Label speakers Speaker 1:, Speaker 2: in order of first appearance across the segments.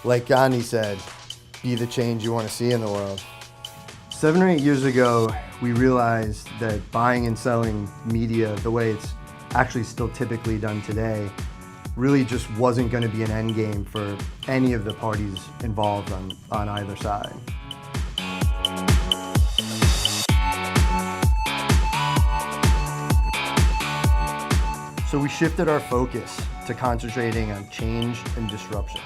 Speaker 1: Like Gandhi said, be the change you want to see in the world. 7 or 8 years ago, we realized that buying and selling media the way it's actually still typically done today really just wasn't going to be an end game for any of the parties involved on either side. So we shifted our focus to concentrating on change and disruption.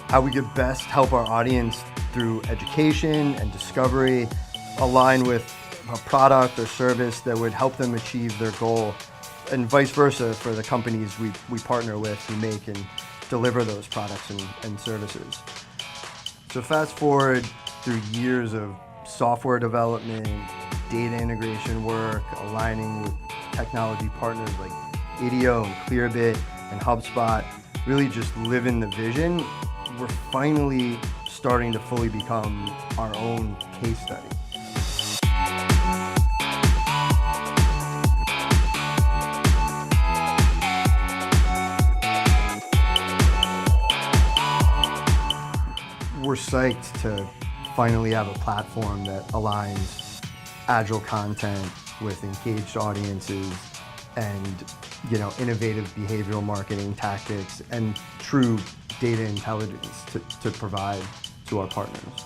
Speaker 1: How we could best help our audience through education and discovery, align with a product or service that would help them achieve their goal, and vice versa for the companies we partner with who make and deliver those products and services. So fast forward through years of software development, data integration work, aligning with technology partners like IDEO and Clearbit and HubSpot, really just living the vision, we're finally starting to fully become our own case study. We're psyched to finally have a platform that aligns agile content with engaged audiences and innovative behavioral marketing tactics and true data intelligence to provide to our partners.